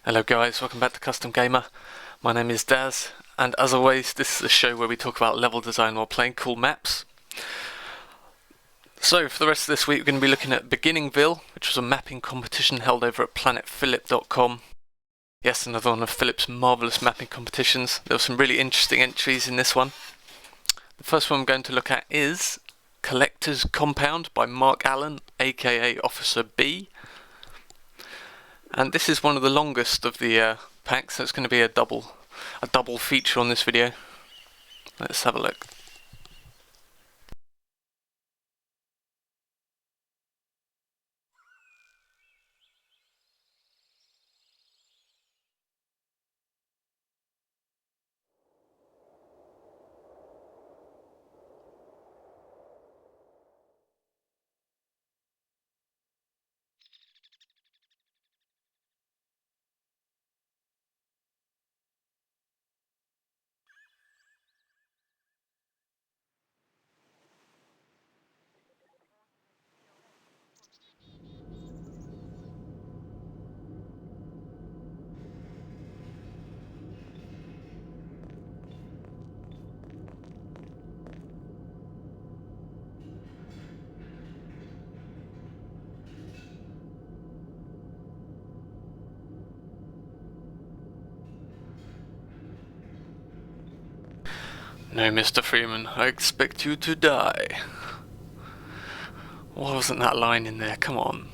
Hello guys, welcome back to Custom Gamer. My name is Daz, and as always, this is a show where we talk about level design while playing cool maps. So for the rest of this week, we're going to be looking at BeginningVille, which was a mapping competition held over at planetphilip.com. Yes, another one of Philip's marvellous mapping competitions. There were some really interesting entries in this one. The first one I'm going to look at is Collector's Compound by Mark Allen, aka Officer B. And this is one of the longest of the packs, so it's going to be a double feature on this video. Let's have a look. No, Mr. Freeman, I expect you to die. Why wasn't that line in there? Come on.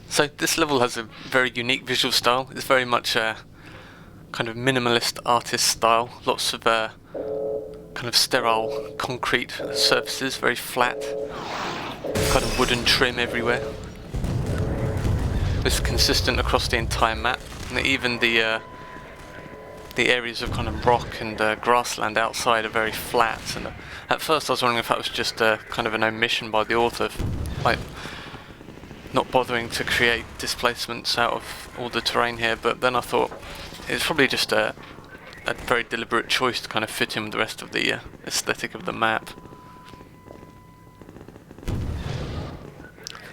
So this level has a very unique visual style. It's very much a kind of minimalist artist style. Lots of kind of sterile concrete surfaces, very flat. Kind of wooden trim everywhere. This is consistent across the entire map, and even the areas of kind of rock and grassland outside are very flat. And at first I was wondering if that was just kind of an omission by the author, like not bothering to create displacements out of all the terrain here, but then I thought it's probably just a very deliberate choice to kind of fit in with the rest of the aesthetic of the map.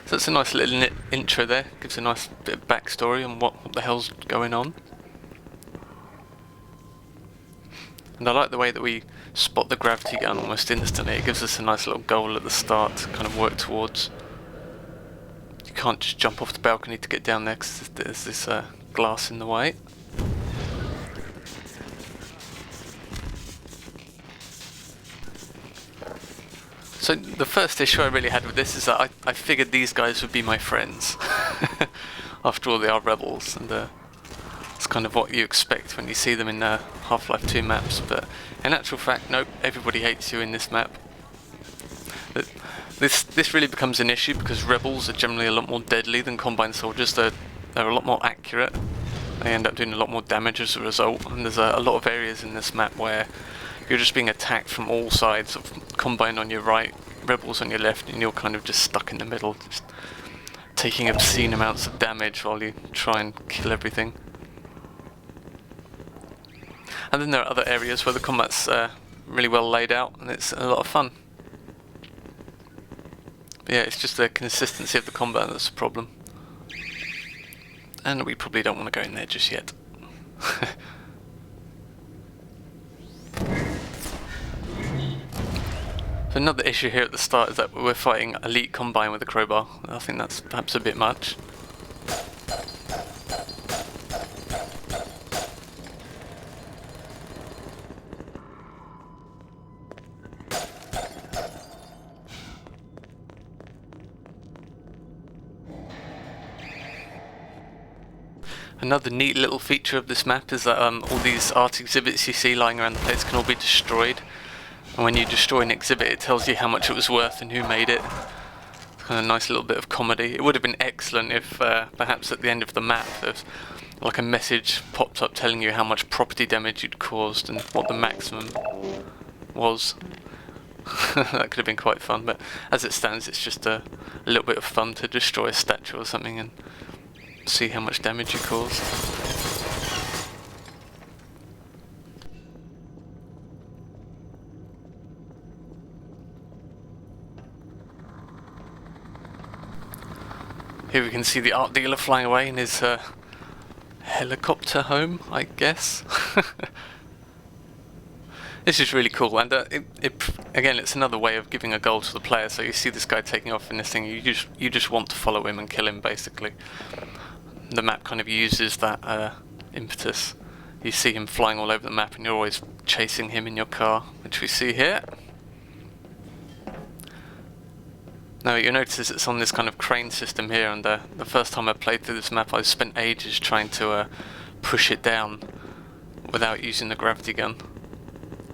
So it's a nice little intro there, gives a nice bit of backstory on what the hell's going on. And I like the way that we spot the gravity gun almost instantly. It gives us a nice little goal at the start to kind of work towards. You can't just jump off the balcony to get down there because there's this glass in the way. So the first issue I really had with this is that I figured these guys would be my friends. After all, they are rebels, and it's kind of what you expect when you see them in Half-Life 2 maps, but in actual fact, nope, everybody hates you in this map. This really becomes an issue because rebels are generally a lot more deadly than Combine soldiers. They're a lot more accurate. They end up doing a lot more damage as a result, and there's a lot of areas in this map where you're just being attacked from all sides, of Combine on your right, rebels on your left, and you're kind of just stuck in the middle, just taking obscene amounts of damage while you try and kill everything. And then there are other areas where the combat's really well laid out, and it's a lot of fun. But yeah, it's just the consistency of the combat that's the problem. And we probably don't want to go in there just yet. So another issue here at the start is that we're fighting elite Combine with a crowbar. I think that's perhaps a bit much. Another neat little feature of this map is that all these art exhibits you see lying around the place can all be destroyed. And when you destroy an exhibit, it tells you how much it was worth and who made it. It's kind of a nice little bit of comedy. It would have been excellent if perhaps at the end of the map there's like a message popped up telling you how much property damage you'd caused and what the maximum was. That could have been quite fun, but as it stands it's just a little bit of fun to destroy a statue or something and see how much damage you cause. Here we can see the art dealer flying away in his helicopter home, I guess. This is really cool, and again, it's another way of giving a goal to the player. So you see this guy taking off in this thing, you just want to follow him and kill him, basically. The map kind of uses that impetus. You see him flying all over the map, and you're always chasing him in your car, which we see here. Now you'll notice it's on this kind of crane system here, and the first time I played through this map, I spent ages trying to push it down without using the gravity gun.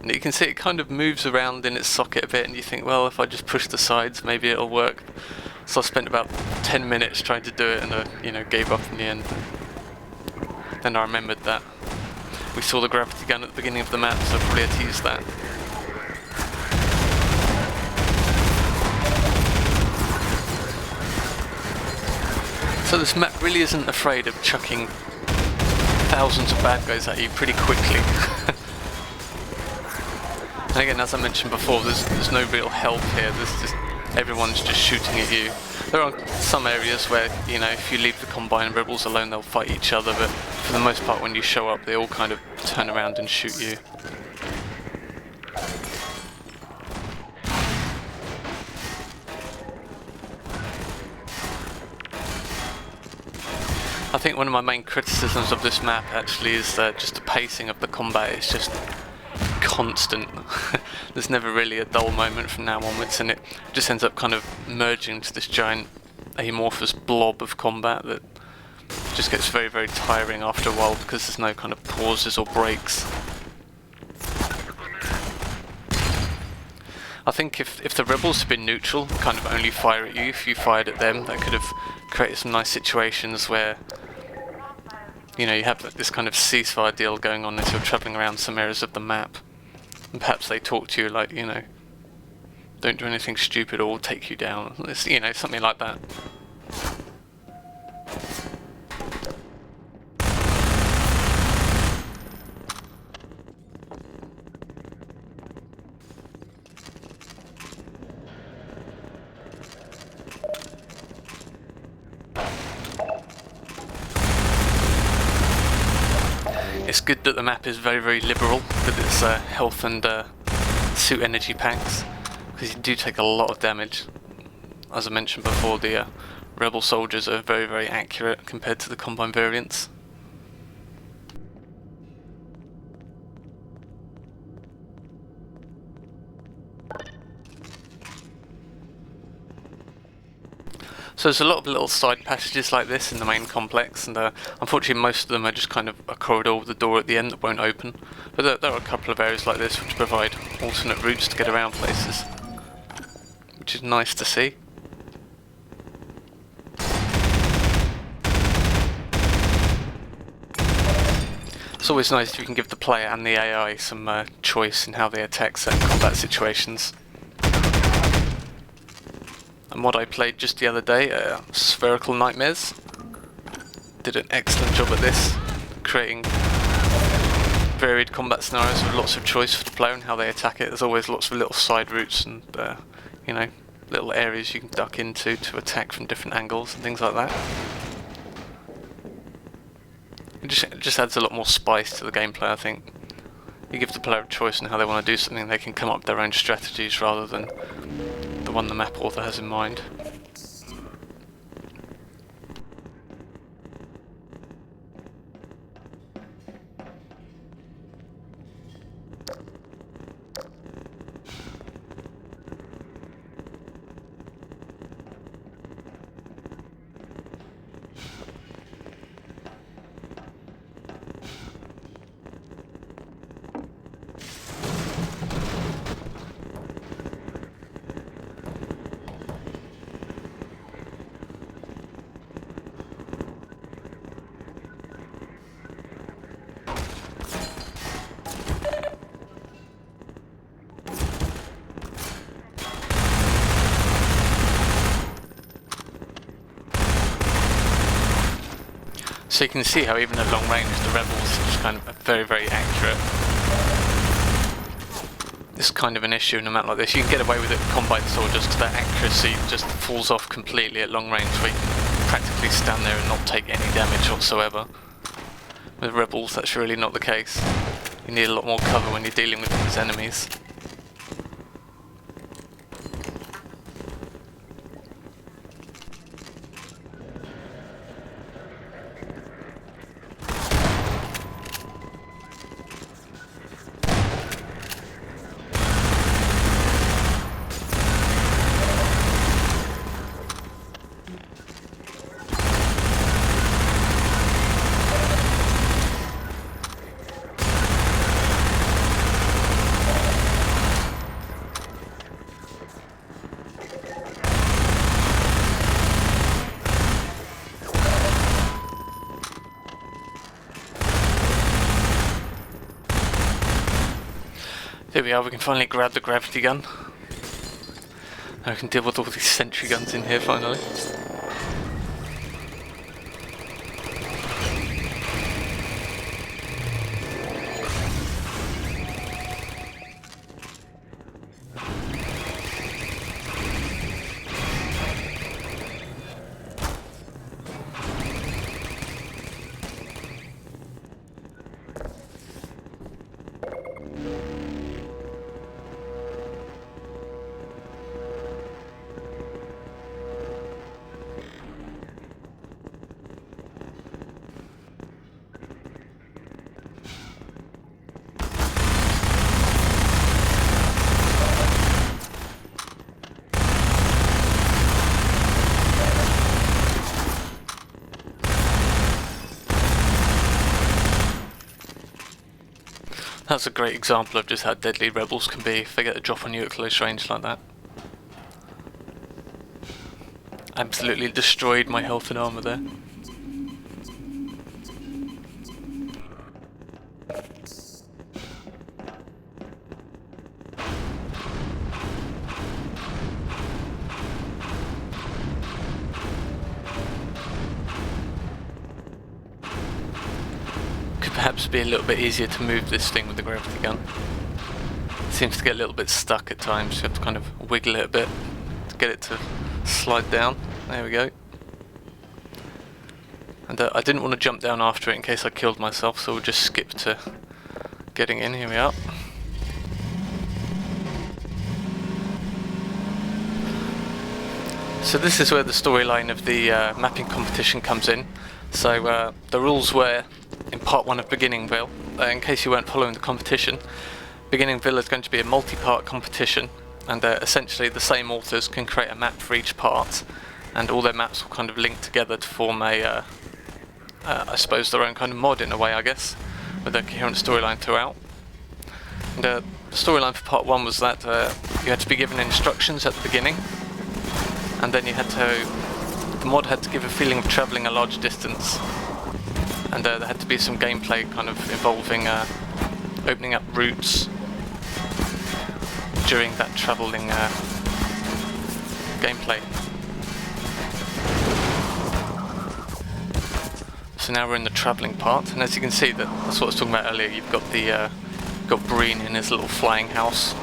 And you can see it kind of moves around in its socket a bit, and you think, well, if I just push the sides, maybe it'll work. So I spent about 10 minutes trying to do it, and gave up in the end. Then I remembered that we saw the gravity gun at the beginning of the map, so I probably had to use that. So this map really isn't afraid of chucking thousands of bad guys at you pretty quickly. And again, as I mentioned before, there's no real help here. Everyone's just shooting at you. There are some areas where, if you leave the Combine rebels alone, they'll fight each other, but for the most part, when you show up, they all kind of turn around and shoot you. I think one of my main criticisms of this map actually is just the pacing of the combat. It's just constant. There's never really a dull moment from now onwards, and it just ends up kind of merging into this giant amorphous blob of combat that just gets very, very tiring after a while because there's no kind of pauses or breaks. I think if the rebels had been neutral, kind of only fire at you, if you fired at them, that could have created some nice situations where you have this kind of ceasefire deal going on as you're travelling around some areas of the map. And perhaps they talk to you like, don't do anything stupid or we'll take you down. It's, something like that. It's good that the map is very, very liberal with its health and suit energy packs, because you do take a lot of damage. As I mentioned before, the rebel soldiers are very, very accurate compared to the Combine variants. So there's a lot of little side passages like this in the main complex, and unfortunately most of them are just kind of a corridor with a door at the end that won't open. But there are a couple of areas like this which provide alternate routes to get around places, which is nice to see. It's always nice if you can give the player and the AI some choice in how they attack certain combat situations. And what I played just the other day, Spherical Nightmares, did an excellent job at this, creating varied combat scenarios with lots of choice for the player and how they attack it. There's always lots of little side routes and little areas you can duck into to attack from different angles and things like that. It just adds a lot more spice to the gameplay, I think. You give the player a choice on how they want to do something, they can come up with their own strategies rather than the one the map author has in mind. So you can see how even at long range the rebels are just kind of very, very accurate. It's kind of an issue in a map like this. You can get away with it with Combine soldiers because their accuracy just falls off completely at long range, where practically stand there and not take any damage whatsoever. With rebels, that's really not the case. You need a lot more cover when you're dealing with these enemies. There we are, we can finally grab the gravity gun. Now we can deal with all these sentry guns in here finally. That's a great example of just how deadly rebels can be if they get a drop on you at close range like that. Absolutely destroyed my health and armor there. Perhaps be a little bit easier to move this thing with the gravity gun. It seems to get a little bit stuck at times, you have to kind of wiggle it a bit to get it to slide down. There we go. And I didn't want to jump down after it in case I killed myself, so we'll just skip to getting in. Here we are. So this is where the storyline of the mapping competition comes in. So the rules were, in part 1 of BeginningVille, in case you weren't following the competition, BeginningVille is going to be a multi-part competition, and essentially the same authors can create a map for each part, and all their maps will kind of link together to form a, I suppose, their own kind of mod in a way, I guess, with a coherent storyline throughout. And the storyline for part 1 was that you had to be given instructions at the beginning, and then you had to, the mod had to give a feeling of travelling a large distance. And there had to be some gameplay kind of involving opening up routes during that travelling gameplay. So now we're in the travelling part, and as you can see, that's what I was talking about earlier. You've got the got Breen in his little flying house,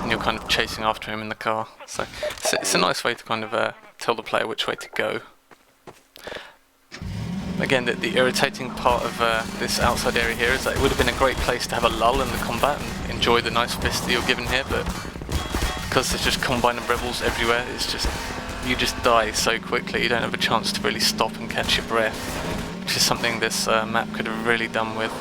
and you're kind of chasing after him in the car. So it's a nice way to kind of tell the player which way to go. Again, the irritating part of this outside area here is that it would have been a great place to have a lull in the combat and enjoy the nice vista you're given here, but because there's just Combine and rebels everywhere, it's just, you just die so quickly, you don't have a chance to really stop and catch your breath, which is something this map could have really done with.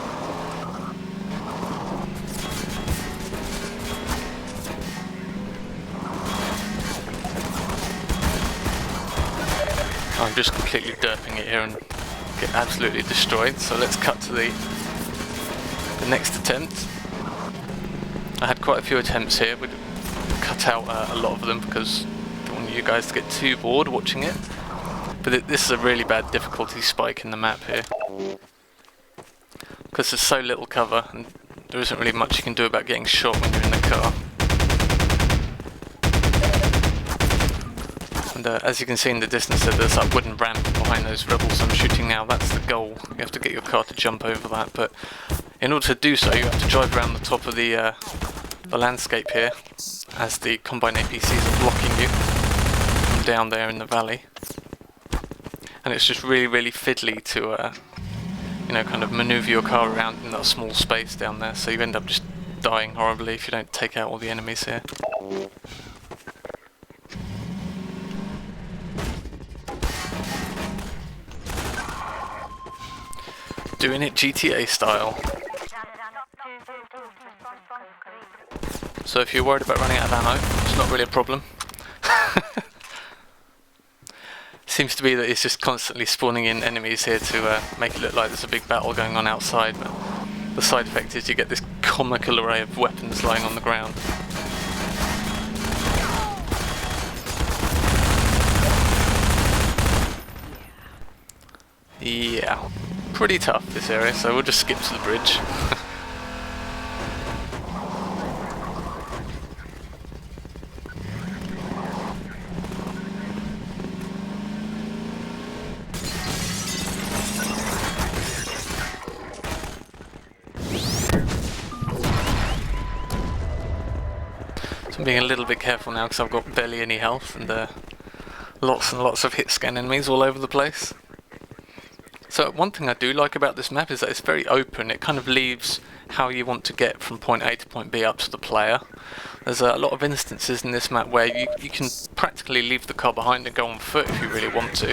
I'm just completely derping it here and get absolutely destroyed, so let's cut to the next attempt. I had quite a few attempts here, we'd cut out a lot of them because I don't want you guys to get too bored watching it. But this is a really bad difficulty spike in the map here, because there's so little cover and there isn't really much you can do about getting shot when you're in the car. And as you can see in the distance there's that wooden ramp behind those rebels I'm shooting now. That's the goal. You have to get your car to jump over that, but in order to do so you have to drive around the top of the landscape here as the Combine APCs are blocking you. down there in the valley. And it's just really, really fiddly to, you know, kind of maneuver your car around in that small space down there, so you end up just dying horribly if you don't take out all the enemies here. Doing it GTA style. So if you're worried about running out of ammo, it's not really a problem. Seems to be that it's just constantly spawning in enemies here to make it look like there's a big battle going on outside, but the side effect is you get this comical array of weapons lying on the ground. Yeah, pretty tough this area, so we'll just skip to the bridge. So I'm being a little bit careful now because I've got barely any health and lots and lots of hit scan enemies all over the place. So one thing I do like about this map is that it's very open. It kind of leaves how you want to get from point A to point B up to the player. There's a lot of instances in this map where you can practically leave the car behind and go on foot if you really want to.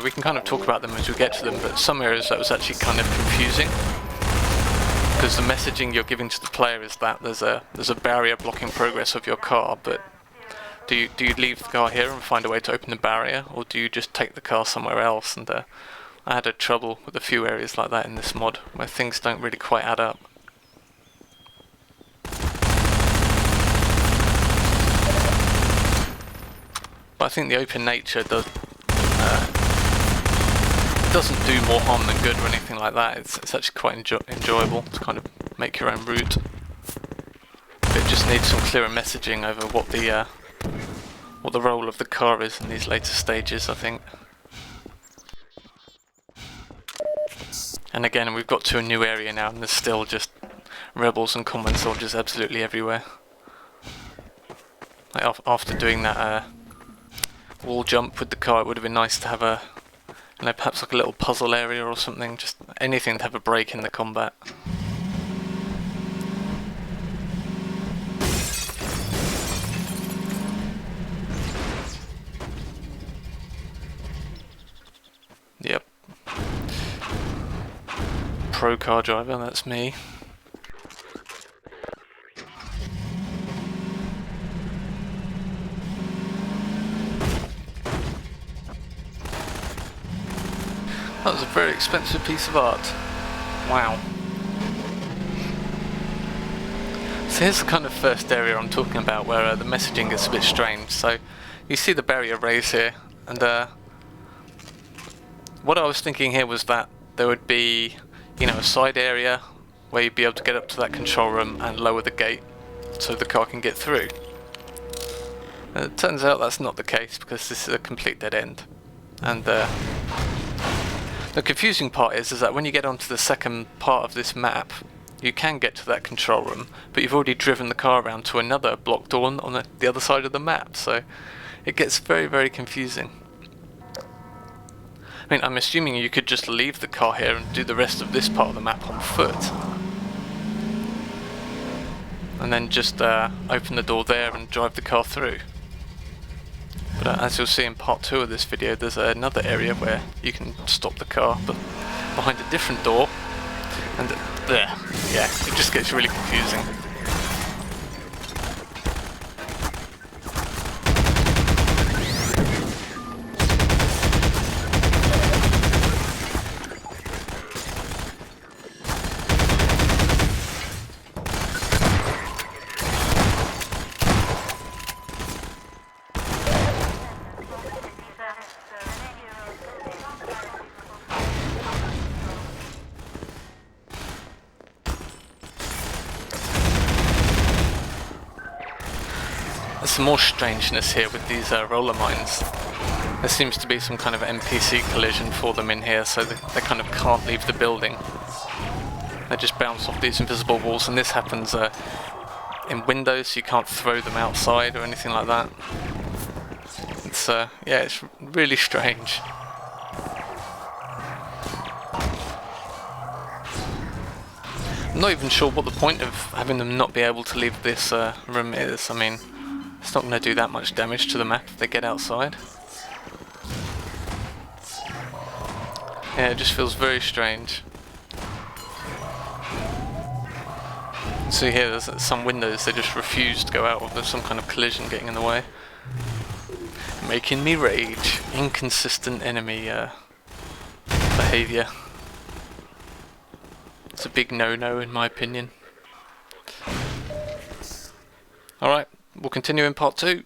We can kind of talk about them as we get to them, but some areas that was actually kind of confusing, because the messaging you're giving to the player is that there's a barrier blocking progress of your car, but do you leave the car here and find a way to open the barrier, or do you just take the car somewhere else? And I had a trouble with a few areas like that in this mod, where things don't really quite add up. But I think the open nature doesn't do more harm than good or anything like that. It's actually quite enjoyable to kind of make your own route. But it just needs some clearer messaging over what the role of the car is in these later stages, I think. And again, we've got to a new area now, and there's still just rebels and common soldiers absolutely everywhere. Like after doing that wall jump with the car, it would have been nice to have a, you know, perhaps like a little puzzle area or something, just anything to have a break in the combat. Yep. Pro car driver, that's me. That was a very expensive piece of art. Wow. So here's the kind of first area I'm talking about where the messaging gets a bit strange. So you see the barrier raise here, and what I was thinking here was that there would be, you know, a side area where you'd be able to get up to that control room and lower the gate so the car can get through. And it turns out that's not the case, because this is a complete dead end. And the confusing part is that when you get onto the second part of this map, you can get to that control room, but you've already driven the car around to another block door on the other side of the map, so it gets very, very confusing. I mean, I'm assuming you could just leave the car here and do the rest of this part of the map on foot. And then just open the door there and drive the car through. But as you'll see in part 2 of this video, there's another area where you can stop the car, but behind a different door. And there, yeah, it just gets really confusing. There's some more strangeness here with these roller mines. There seems to be some kind of NPC collision for them in here, so they kind of can't leave the building. They just bounce off these invisible walls, and this happens in windows, so you can't throw them outside or anything like that. yeah, it's really strange. I'm not even sure what the point of having them not be able to leave this room is. I mean, it's not going to do that much damage to the map if they get outside. Yeah, it just feels very strange. See here, there's some windows they just refuse to go out of. There's some kind of collision getting in the way. Making me rage. Inconsistent enemy behaviour. It's a big no-no in my opinion. Alright, we'll continue in part 2.